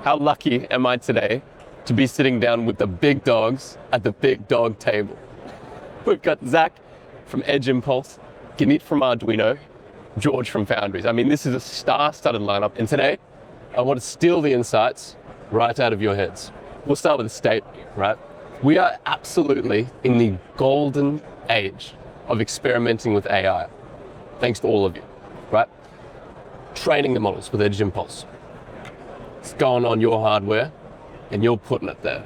How lucky am I today to be sitting down with the big dogs at the big dog table? We've got Zach from Edge Impulse, Ganit from Arduino, George from Foundries. I mean, this is a star-studded lineup, and today I want to steal the insights right out of your heads. We'll start with the state, right? We are absolutely in the golden age of experimenting with AI, thanks to all of you, right? Training the models with Edge Impulse. It's going on your hardware, and you're putting it there.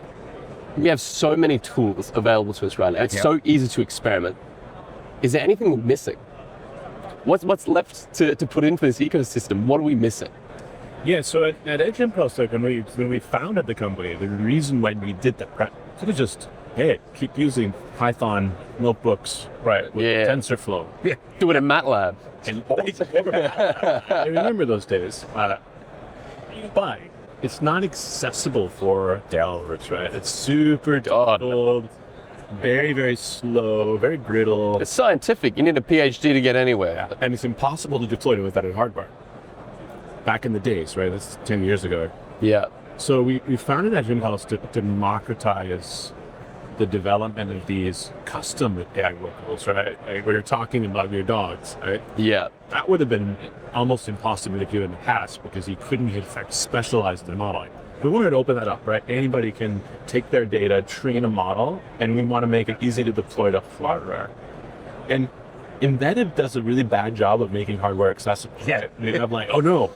We have so many tools available to us right now. It's so easy to experiment. Is there anything we're missing? What's left to put into this ecosystem? What are we missing? Yeah, so at Edge Impulse, when we founded the company, the reason why we did that, it was just, hey, keep using Python notebooks, right, with TensorFlow. Yeah, do it in MATLAB. And I remember those days. But it's not accessible for developers, right? It's super difficult, very, very slow, very brittle. It's scientific. You need a PhD to get anywhere. And it's impossible to deploy with that in hardware. Back in the days, right? That's 10 years ago. Yeah. So we founded Edge Impulse to democratize the development of these custom AI workloads, right? Like when you're talking about your dogs, right? Yeah. That would have been almost impossible to do in the past because you couldn't, in fact, specialize the modeling. We wanted to open that up, right? Anybody can take their data, train a model, and we want to make it easy to deploy to hardware. And embedded does a really bad job of making hardware accessible. Yeah. I'm like, oh no,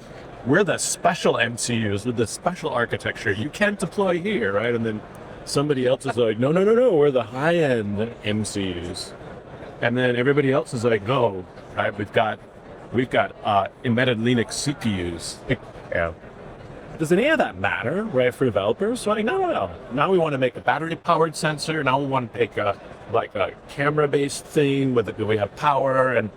we're the special MCUs with the special architecture. You can't deploy here, right? And then somebody else is like, no, we're the high-end MCUs. And then everybody else is like, no, right? We've got embedded Linux CPUs. Yeah. Does any of that matter, right, for developers? So like, no. Now we want to make a battery-powered sensor. Now we want to make a camera-based thing with we have power, and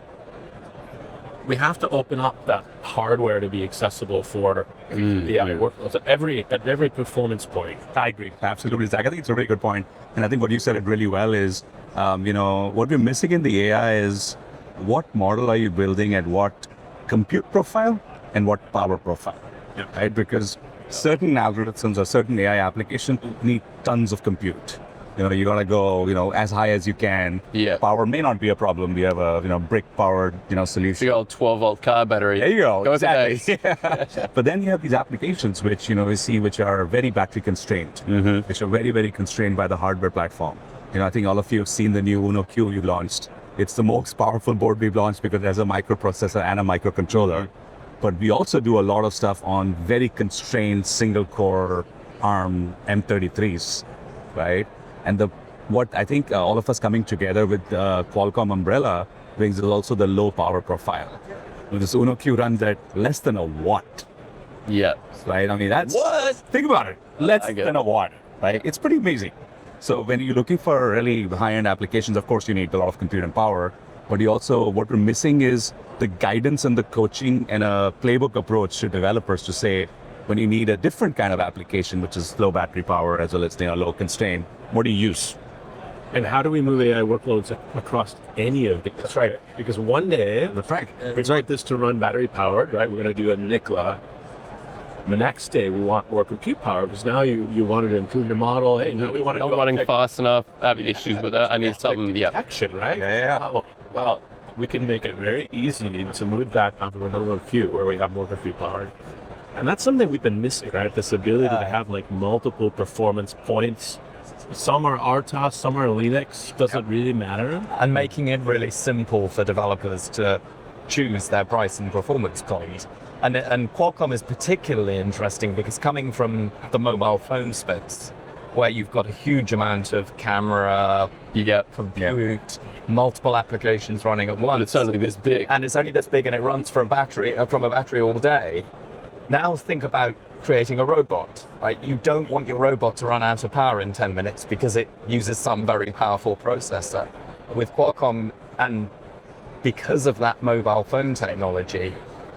we have to open up that hardware to be accessible for the AI workloads at every performance point. I agree, absolutely, Zach. I think it's a really good point, and I think what you said it really well is, what we're missing in the AI is what model are you building at what compute profile and what power profile, right? Because certain algorithms or certain AI applications need tons of compute. You gotta go, as high as you can. Yeah. Power may not be a problem. We have a, brick-powered, solution. The old 12-volt car battery. There you go. Exactly. But then you have these applications which, we see which are very battery constrained, which are very, very constrained by the hardware platform. I think all of you have seen the new Uno Q we launched. It's the most powerful board we've launched because there's a microprocessor and a microcontroller. But we also do a lot of stuff on very constrained single-core ARM M33s, right? And what I think all of us coming together with the Qualcomm umbrella brings is also the low power profile. This Uno Q runs at less than a watt. Yeah. Right? I mean, that's... What? Think about it. Less than a watt, right? It's pretty amazing. So when you're looking for really high-end applications, of course, you need a lot of compute and power. But what we're missing is the guidance and the coaching and a playbook approach to developers to say, when you need a different kind of application, which is low battery power as well as low constraint, what do you use? And how do we move AI workloads across any of these? That's right. Because one day, we want this to run battery powered, right? We're going to do a NICLA. The next day, we want more compute power because now you wanted to improve your model. Hey, we want to not running fast enough. I have issues with that. I need something. Detection, right? Yeah. Well, we can make it very easy to move that onto another queue where we have more compute power. And that's something we've been missing, right? This ability to have multiple performance points. Some are RTOS, some are Linux, doesn't really matter. And making it really simple for developers to choose their price and performance point. And Qualcomm is particularly interesting because coming from the mobile phone space, where you've got a huge amount of camera, compute, multiple applications running at once. But it's only this big. And it's only this big and it runs from a battery all day. Now think about creating a robot, right? You don't want your robot to run out of power in 10 minutes because it uses some very powerful processor. With Qualcomm, and because of that mobile phone technology,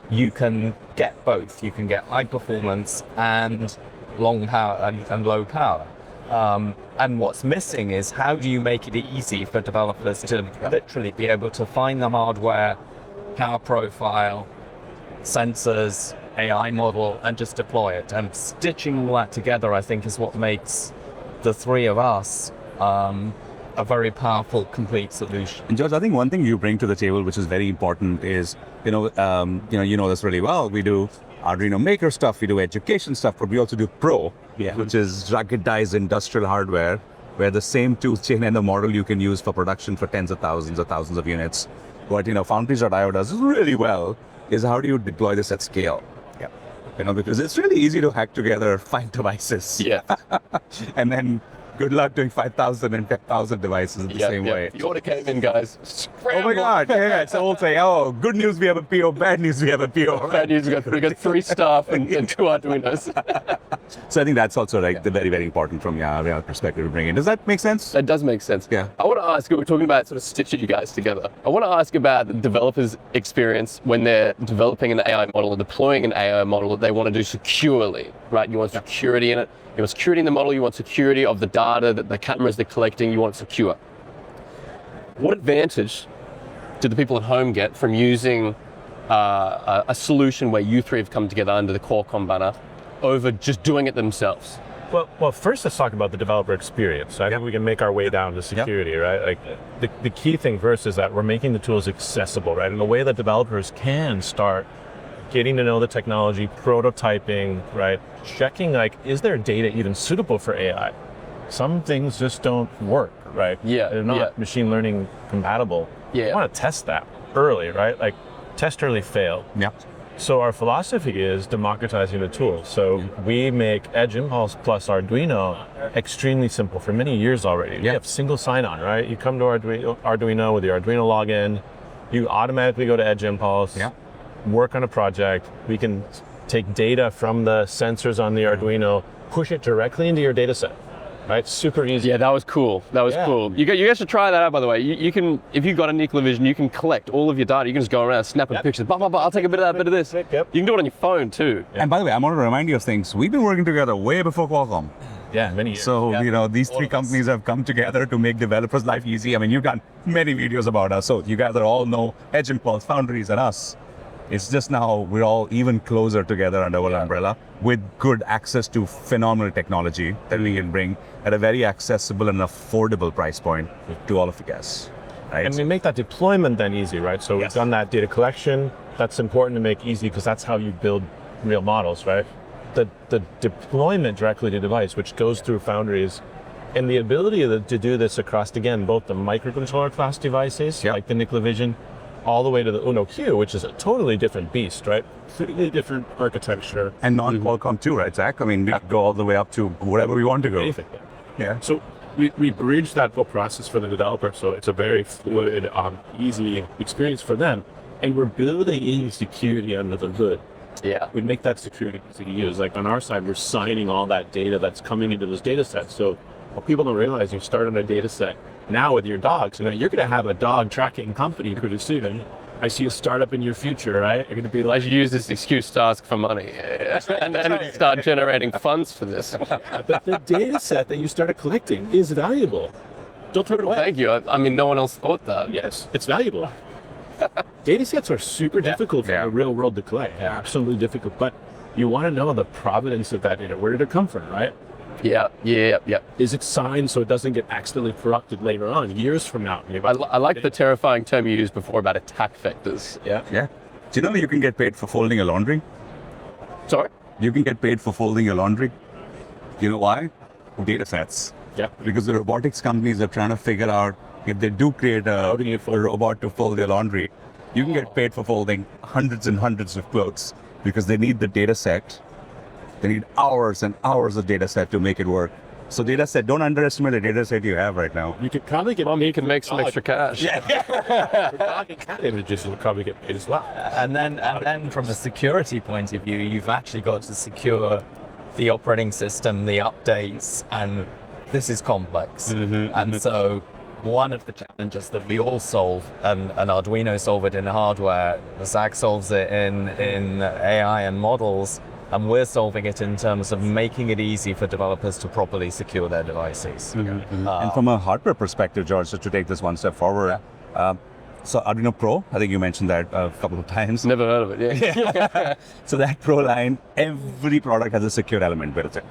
you can get both. You can get high performance and long power and low power. And what's missing is how do you make it easy for developers to literally be able to find the hardware, power profile, sensors, AI model and just deploy it. And stitching all that together, I think, is what makes the three of us a very powerful, complete solution. And George, I think one thing you bring to the table, which is very important, is you know this really well. We do Arduino Maker stuff, we do education stuff, but we also do Pro, which is ruggedized industrial hardware, where the same tool chain and the model you can use for production for tens of thousands or thousands of units. What Foundries.io does really well is how do you deploy this at scale? Because it's really easy to hack together 5 devices. Yeah. And then good luck doing 5,000 and 10,000 devices the same way. The order came in, guys. Oh my God! Yeah. So we'll say, oh, good news we have a PO, bad news we have a PO. Bad news, we got 3 staff and 2 Arduinos. So I think that's also the very, very important from your perspective to bring in. Does that make sense? That does make sense. Yeah. I want to ask, we're talking about sort of stitching you guys together. I want to ask about the developers' experience when they're developing an AI model or deploying an AI model that they want to do securely, right? You want security in it. You want security in the model, you want security of the data that the cameras they're collecting, you want it secure. What advantage do the people at home get from using a solution where you three have come together under the Qualcomm banner over just doing it themselves? Well, first let's talk about the developer experience. I think we can make our way down to security, right? Like the key thing first is that we're making the tools accessible, right? In a way that developers can start getting to know the technology, prototyping, right? Checking, like, is their data even suitable for AI? Some things just don't work, right? Yeah. They're not machine learning compatible. Yeah. You want to test that early, right? Like, test early, fail. Yeah. So our philosophy is democratizing the tool. So we make Edge Impulse plus Arduino extremely simple for many years already. You have single sign-on, right? You come to Arduino with your Arduino login, you automatically go to Edge Impulse, work on a project. We can take data from the sensors on the Arduino, push it directly into your data set, right? Super easy. Yeah, that was cool. That was cool. You guys should try that out, by the way. You can, if you've got a Nuclear Vision, you can collect all of your data. You can just go around snapping pictures. Blah, blah, blah. I'll take a bit of that, bit of this. You can do it on your phone too. And by the way, I want to remind you of things. We've been working together way before Qualcomm. Yeah, many years. So, these three companies have come together to make developers' life easy. I mean, you've done many videos about us. So you guys all know Edge Impulse, Foundries, and us. It's just now we're all even closer together under one umbrella with good access to phenomenal technology that we can bring at a very accessible and affordable price point to all of you guys. Right? And we make that deployment then easy, right? So we've done that data collection. That's important to make easy because that's how you build real models, right? The deployment directly to device, which goes through Foundries, and the ability to do this across, again, both the microcontroller class devices, like the Nuclear Vision, all the way to the Uno Q, which is a totally different beast, right? Completely different architecture. And non-Qualcomm too, right, Zach? I mean, we could go all the way up to wherever we want to go. Anything. Yeah. So we bridge that whole process for the developer, so it's a very fluid, easy experience for them. And we're building in security under the hood. Yeah. We make that security easy to use. Like on our side, we're signing all that data that's coming into those data sets. So what people don't realize, you start on a data set now with your dogs, you're going to have a dog tracking company pretty soon. I see a startup in your future, right? You're going to be like, Let's use this excuse to ask for money and then start generating funds for this. but the data set that you started collecting is valuable. Don't throw it away. Thank you. I mean, no one else thought that. Yes, it's valuable. Data sets are super difficult for the real world to collect. Absolutely difficult. But you want to know the provenance of that data. Where did it come from, right? Yeah. Is it signed so it doesn't get accidentally corrupted later on, years from now? I like the terrifying term you used before about attack vectors. Yeah. Do you know you can get paid for folding your laundry? Sorry? You can get paid for folding your laundry. You know why? Data sets. Yeah. Because the robotics companies are trying to figure out if they do create a robot to fold their laundry, you can get paid for folding hundreds and hundreds of clothes because they need the data set. They need hours and hours of data set to make it work. So data set, don't underestimate the data set you have right now. You could probably get Well, you can make some extra cash. dog and cat images will probably get paid as well. And then from a security point of view, you've actually got to secure the operating system, the updates, and this is complex. And so one of the challenges that we all solve, and Arduino solve it in hardware, Zach solves it in AI and models, and we're solving it in terms of making it easy for developers to properly secure their devices. And from a hardware perspective, George, just to take this one step forward, So Arduino Pro, I think you mentioned that a couple of times. Never heard of it. Yeah. So that Pro line, every product has a secure element built in.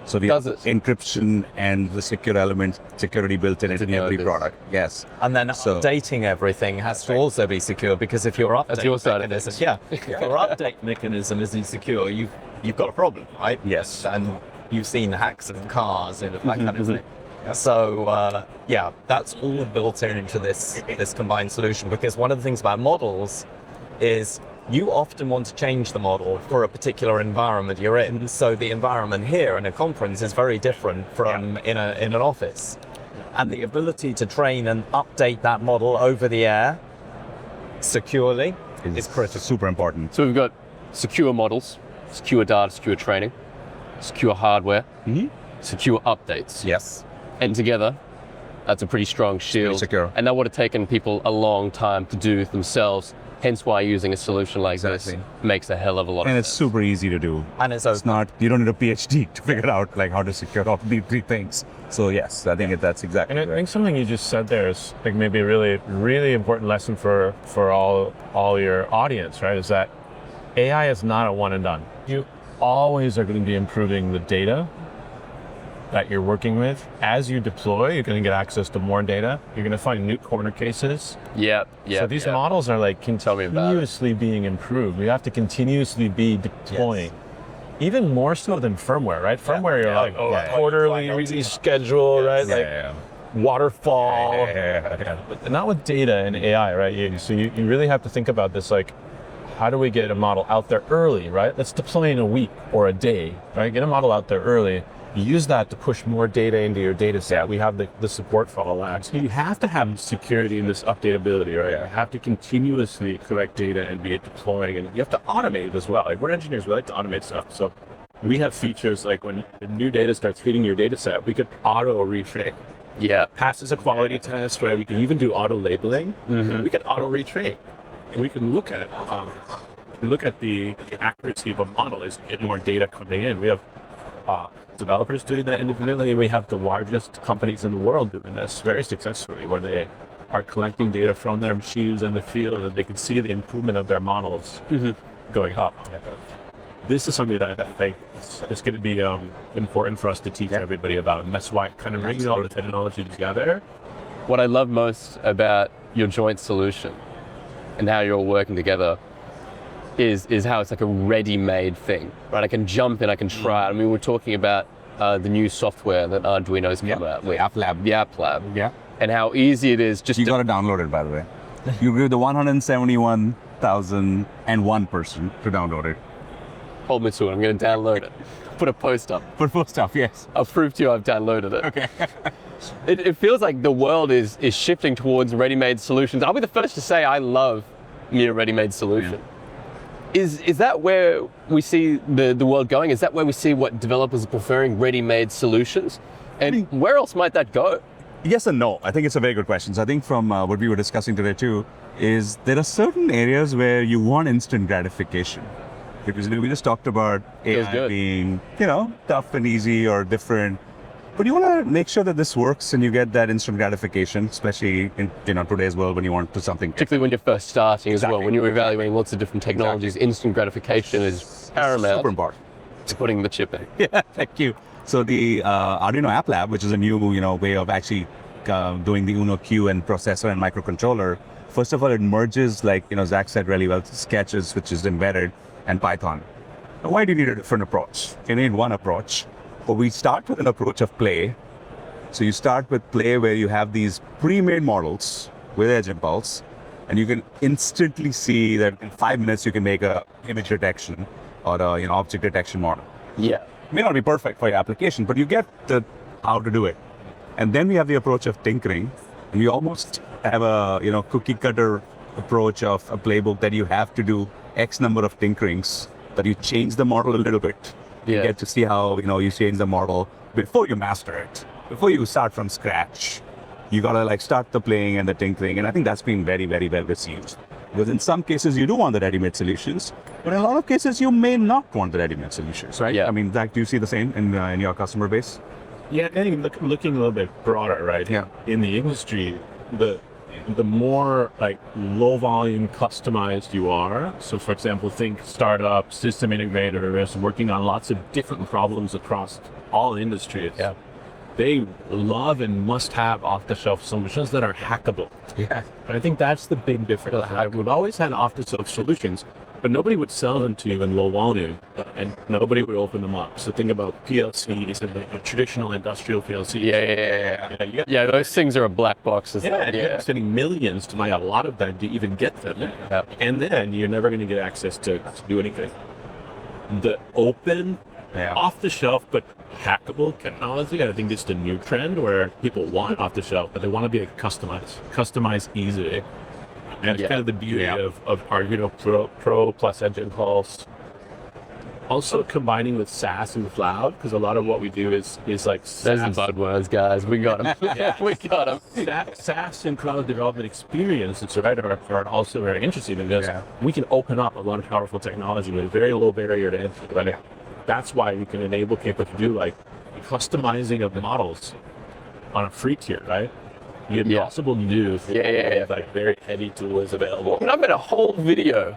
So we Does have it? encryption and the secure element security built in Didn't know every this. product. Yes. And then So- updating everything has to also be secure, because if your update your side of mechanism, if your update mechanism isn't secure, you've got a problem, right? Yes. And you've seen hacks of cars and that kind of thing. So that's all built into this combined solution, because one of the things about models is you often want to change the model for a particular environment you're in. So the environment here in a conference is very different from in an office. And the ability to train and update that model over the air securely is critical. Super important. So we've got secure models, secure data, secure training, secure hardware, secure updates. Yes. And together, that's a pretty strong shield. secure. And that would have taken people a long time to do themselves. Hence why using a solution like this Exactly. makes a hell of a lot And of it's sense. super easy to do. And it's It's not, you don't need a PhD to figure out like how to secure all these three things. So yes, I think that's exactly And I right. think something you just said there is like maybe a really, really important lesson for all your audience, right? Is that AI is not a one and done. You always are going to be improving the data that you're working with. As you deploy, you're going to get access to more data. You're going to find new corner cases. Yeah. So these models are like me about it. continuously being improved. We have to continuously be deploying. Even more so than firmware, right? Firmware, you're like, quarterly release schedule, right? Like waterfall. But not with data and AI, right? You really have to think about this, like, how do we get a model out there early, right? Let's deploy in a week or a day, right? Get a model out there early. Use that to push more data into your data set. We have the support for all that. So you have to have security and this updatability, right? You have to continuously collect data and be deploying, and you have to automate it as well. Like, we're engineers, we like to automate stuff. So we have features like when the new data starts hitting your data set, we could auto retrain. Yeah. Passes a quality test, right? We can even do auto labeling. We can auto retrain, and we can look at the accuracy of a model as you get more data coming in. We have developers doing that independently. We have the largest companies in the world doing this very successfully, where they are collecting data from their machines in the field, and they can see the improvement of their models going up. This is something that I think is going to be important for us to teach everybody about, and that's why kind of bringing all the technology together. What I love most about your joint solution and how you're all working together is how it's like a ready-made thing, right? I can jump in, I can try it. I mean, we're talking about the new software that Arduino's come out with. App Lab. The App Lab. Yeah. And how easy it is just You to... got to download it, by the way. You give the 171,001 person to download it. Hold me to it, I'm going to download it. Put a post up. For full stuff, yes. I'll prove to you I've downloaded it. Okay. It feels like the world is shifting towards ready-made solutions. I'll be the first to say I love me a ready-made solution. Yeah. Is that where we see the world going? Is that where we see what developers are preferring, ready-made solutions? And where else might that go? Yes and no. I think it's a very good question. So I think from what we were discussing today too, is there are certain areas where you want instant gratification. Because we just talked about Feels AI good. being, tough and easy or different. But you want to make sure that this works and you get that instant gratification, especially in today's world when you want to something. Particularly when you're first starting as well, Exactly. when you're evaluating lots of different technologies, instant gratification is paramount Super important. to putting the chip in. Yeah, thank you. So the Arduino App Lab, which is a new, way of actually doing the Uno Q and processor and microcontroller. First of all, it merges, like Zach said really well, sketches, which is embedded, and Python. Now, why do you need a different approach? You need one approach, but we start with an approach of play. So you start with play where you have these pre-made models with edge impulse, and you can instantly see that in 5 minutes you can make a image detection or a object detection model. Yeah. May not be perfect for your application, but you get how to do it. And then we have the approach of tinkering, and we almost have a cookie cutter approach of a playbook that you have to do X number of tinkerings, that you change the model a little bit. You Yeah. get to see how you change the model before you master it, before you start from scratch. You gotta start the playing and the tinkering, and I think that's been very, very well received. Because in some cases you do want the ready-made solutions, but in a lot of cases you may not want the ready-made solutions, right? Yeah. I mean, Zach, do you see the same in your customer base? Yeah, and looking a little bit broader, right? Yeah. In the industry, the the more like low volume customized you are. So for example, think startups, system integrators working on lots of different problems across all industries. Yeah. They love and must have off-the-shelf solutions that are hackable. Yeah. And I think that's the big difference. We've always had off-the-shelf solutions, but nobody would sell them to you in low volume, and nobody would open them up. So think about PLCs and the traditional industrial PLCs. Yeah, those things are a black box. You're spending millions to buy a lot of them to even get them. Yeah. And then you're never going to get access to do anything. The open, off-the-shelf, but hackable technology, I think it's the new trend where people want off-the-shelf, but they want to be customized easily. And it's kind of the beauty of Arduino Pro plus Edge Impulse. Also combining with SaaS and cloud, because a lot of what we do is like SaaS. There's the buzzwords, guys. We got them. We got them. SaaS and cloud development experiences, right, are also very interesting because we can open up a lot of powerful technology with very low barrier to entry. Right? That's why we can enable people to do like customizing of models on a free tier, right? The impossible to do. Like very heavy tools available. I've made a whole video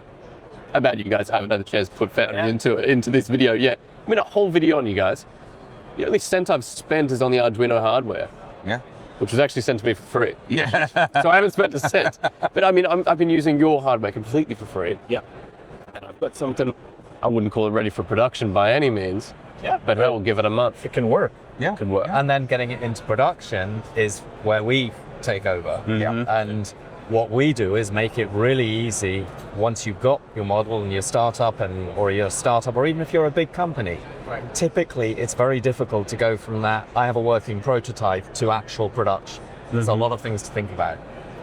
about you guys. I haven't had a chance to put Foundry into this video yet. I made a whole video on you guys. The only cent I've spent is on the Arduino hardware. Yeah. Which was actually sent to me for free. Yeah. So I haven't spent a cent. But I mean, I've been using your hardware completely for free. Yeah. And I've got something, I wouldn't call it ready for production by any means. Yeah. But we'll give it a month. It can work. Yeah. Can work. And then getting it into production is where we take over. And what we do is make it really easy once you've got your model and your startup or even if you're a big company. Right. Typically, it's very difficult to go from that, I have a working prototype, to actual production. There's a lot of things to think about.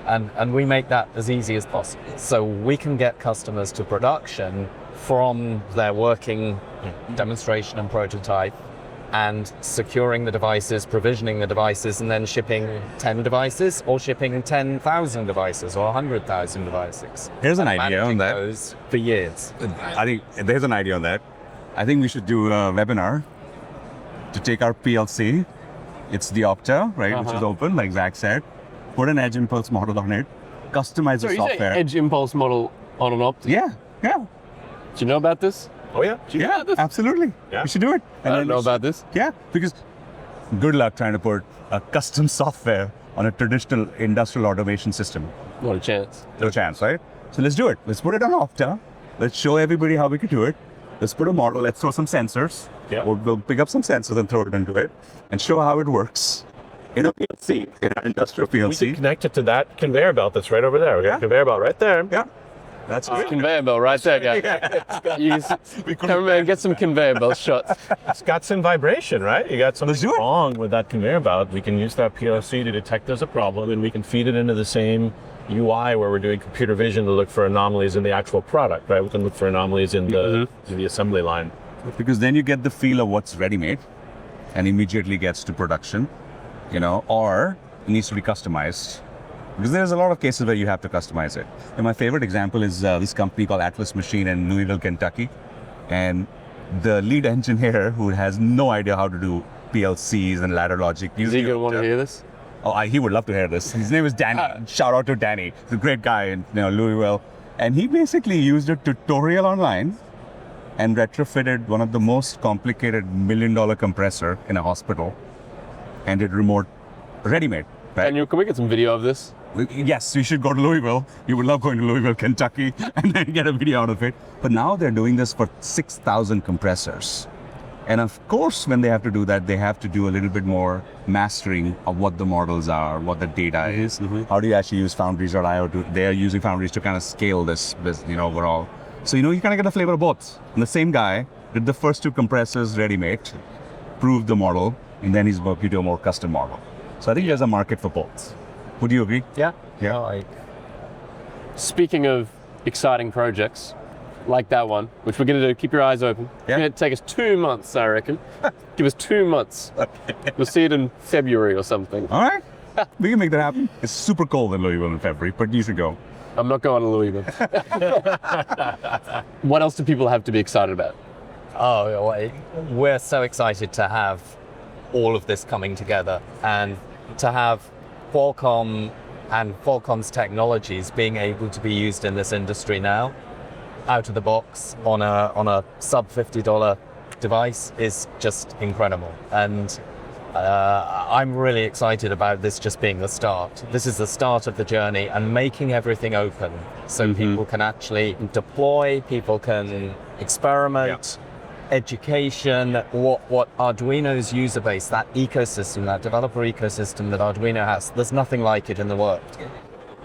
And we make that as easy as possible. So we can get customers to production from their working demonstration and prototype, and securing the devices, provisioning the devices, and then shipping 10 devices or shipping 10,000 devices or 100,000 devices. Here's an idea on that. Those for years. I think there's an idea on that. I think we should do a webinar to take our PLC. It's the Opta, right, which is open, like Zach said. Put an Edge Impulse model on it. Customize the software. Edge Impulse model on an Opta? Yeah. Do you know about this? Oh yeah? Do you know about this? Absolutely. Yeah. We should do it. I don't know about this. Yeah, because good luck trying to put a custom software on a traditional industrial automation system. What a chance. No chance, right? So let's do it. Let's put it on Opta. Let's show everybody how we can do it. Let's put a model. Let's throw some sensors. Yeah. We'll pick up some sensors and throw it into it and show how it works in a PLC, in an industrial We PLC. can connect it to that conveyor belt that's right over there. We got a conveyor belt right there. Yeah. That's great. Conveyor belt right there, guys. Cameraman, get some conveyor belt shots. It's got some vibration, right? You got Let's something do it. wrong with that conveyor belt. We can use that PLC to detect there's a problem, and we can feed it into the same UI where we're doing computer vision to look for anomalies in the actual product, right? We can look for anomalies in the assembly line. Because then you get the feel of what's ready-made and immediately gets to production, or it needs to be customized. Because there's a lot of cases where you have to customize it. And my favorite example is this company called Atlas Machine in Louisville, Kentucky. And the lead engineer, who has no idea how to do PLCs and ladder logic. Is he going to want to hear this? Oh, he would love to hear this. His name is Danny. Shout out to Danny. He's a great guy in Louisville. And he basically used a tutorial online and retrofitted one of the most complicated $1 million compressor in a hospital and did remote ready-made. Right? And can we get some video of this? Yes, you should go to Louisville. You would love going to Louisville, Kentucky, and then get a video out of it. But now they're doing this for 6,000 compressors. And of course, when they have to do that, they have to do a little bit more mastering of what the models are, what the data is. How do you actually use Foundries.io? They are using Foundries to kind of scale this overall. So, you kind of get a flavor of both. And the same guy did the first 2 compressors ready-made, proved the model, and then he's working to a more custom model. So I think there's a market for both. Would you agree? Yeah. Yeah. Speaking of exciting projects, like that one, which we're going to do, keep your eyes open. It's going to take us 2 months, I reckon. Give us 2 months. We'll see it in February or something. All right. We can make that happen. It's super cold in Louisville in February, but you should go. I'm not going to Louisville. What else do people have to be excited about? Oh, we're so excited to have all of this coming together and to have Qualcomm and Qualcomm's technologies being able to be used in this industry now, out of the box on a sub $50 device is just incredible. And I'm really excited about this just being the start. This is the start of the journey and making everything open so people can actually deploy, people can experiment, education, what Arduino's user base, that ecosystem, that developer ecosystem that Arduino has, there's nothing like it in the world.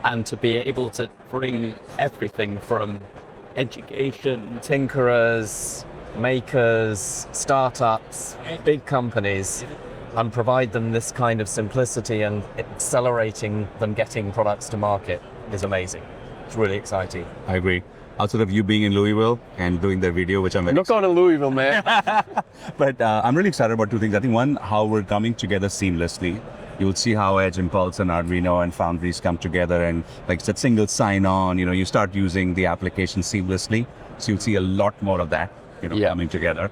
And to be able to bring everything from education, tinkerers, makers, startups, big companies, and provide them this kind of simplicity and accelerating them getting products to market is amazing. It's really exciting. I agree. Outside of you being in Louisville and doing the video, which I'm I'm not going to Louisville, man. But I'm really excited about two things. I think one, how we're coming together seamlessly. You'll see how Edge Impulse and Arduino and Foundries come together, and like it's a single sign-on. You start using the application seamlessly. So you'll see a lot more of that, coming together.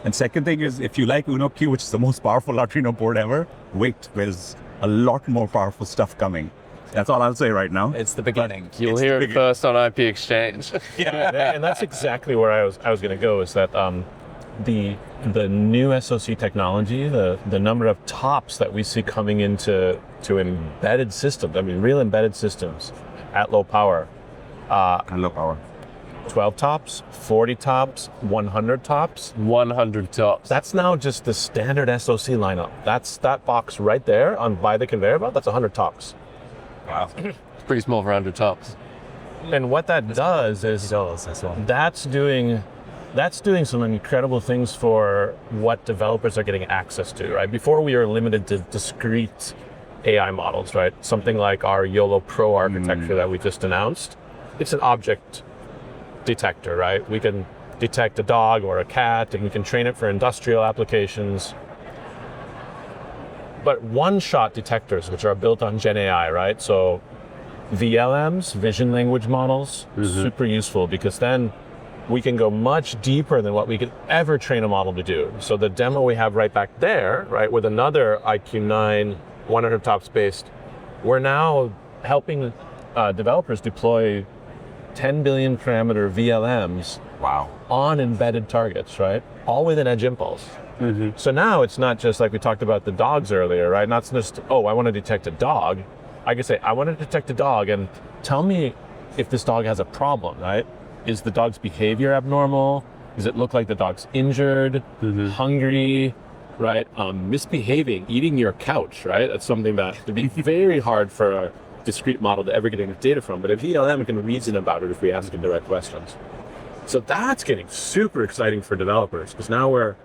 And second thing is, if you like Uno Q, which is the most powerful Arduino board ever, wait, there's a lot more powerful stuff coming. That's all I'll say right now. It's the beginning. You'll hear it first on ipXchange. Yeah, and that's exactly where I was going to go. Is that the new SoC technology, the number of TOPS that we see coming into embedded systems. I mean, real embedded systems at low power. And low power. 12 TOPS, 40 TOPS, 100 TOPS. 100 TOPS. That's now just the standard SoC lineup. That's that box right there by the conveyor belt. That's 100 TOPS. Wow. It's pretty small for 100 TOPS. And what that does is that's doing some incredible things for what developers are getting access to, right? Before we were limited to discrete AI models, right? Something like our YOLO Pro architecture that we just announced. It's an object detector, right? We can detect a dog or a cat, and we can train it for industrial applications. But one-shot detectors, which are built on Gen AI, right? So VLMs, vision language models, super useful, because then we can go much deeper than what we could ever train a model to do. So the demo we have right back there, right, with another IQ9 100 TOPS based, we're now helping developers deploy 10 billion parameter VLMs on embedded targets, right? All within Edge Impulse. So now it's not just like we talked about the dogs earlier, right? Not just, I want to detect a dog. I can say, I want to detect a dog and tell me if this dog has a problem, right? Is the dog's behavior abnormal? Does it look like the dog's injured, hungry, right? Misbehaving, eating your couch, right? That's something that would be very hard for a discrete model to ever get any data from, but a VLM can reason about it if we ask it direct questions. So that's getting super exciting for developers, because now we're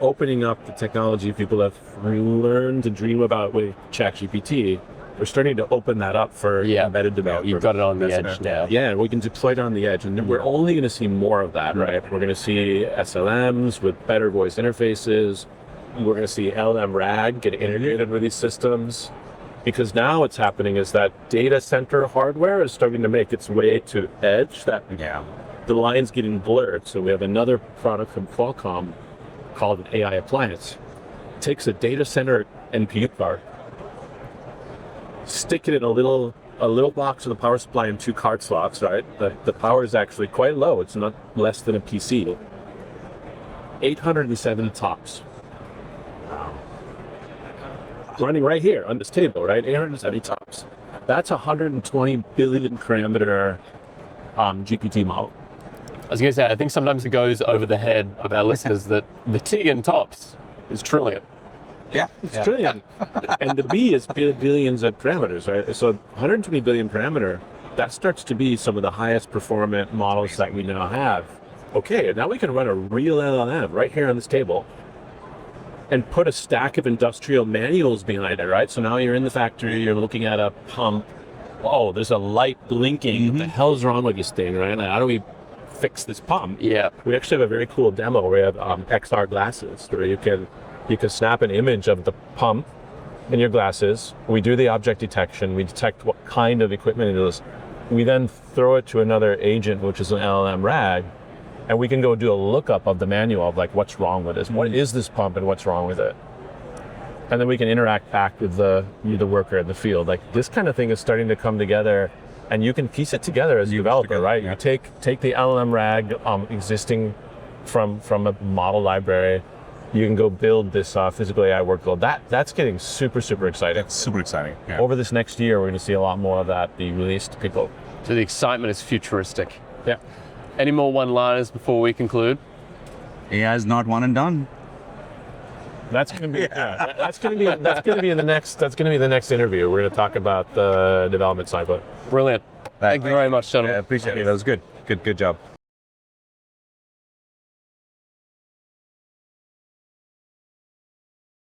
opening up the technology people have learned to dream about with ChatGPT. We're starting to open that up for embedded developers. You've got it on the edge now. Yeah, we can deploy it on the edge, and we're only going to see more of that, right? We're going to see SLMs with better voice interfaces. We're going to see LLM RAG get integrated with these systems. Because now what's happening is that data center hardware is starting to make its way to edge, that the line's getting blurred. So we have another product from Qualcomm called an AI appliance. It takes a data center MPU card, stick it in a little box with a power supply and 2 card slots, right? The power is actually quite low. It's not less than a PC. 807 TOPS. Running right here on this table, right? 870 TOPS. That's 120 billion parameter GPT model. I was going to say, I think sometimes it goes over the head of our listeners that the T in TOPS is trillion. Yeah. It's trillion. And the B is billions of parameters, right? So 120 billion parameter, that starts to be some of the highest performant models that we now have. Okay, now we can run a real LLM right here on this table and put a stack of industrial manuals behind it, right? So now you're in the factory, you're looking at a pump. Oh, there's a light blinking. What the hell's wrong with this thing, right? Like, how do we fix this pump? Yeah. We actually have a very cool demo where we have XR glasses where you can snap an image of the pump in your glasses. We do the object detection. We detect what kind of equipment it is. We then throw it to another agent, which is an LLM RAG, and we can go do a lookup of the manual of like what's wrong with this. What is this pump and what's wrong with it? and then we can interact back with the worker in the field. Like this kind of thing is starting to come together, and you can piece it together as a developer, right? You take the LLM RAG existing from a model library. You can go build this physical AI workload. That's getting super exciting. That's super exciting. Yeah. Over this next year, we're going to see a lot more of that be released to people. So the excitement is futuristic. Yeah. Any more one-liners before we conclude? AI is not one and done. That's going to be that's going to be in the next interview. We're going to talk about the development cycle. Brilliant. Thank you very much, gentlemen. I appreciate it. That was good. Good job.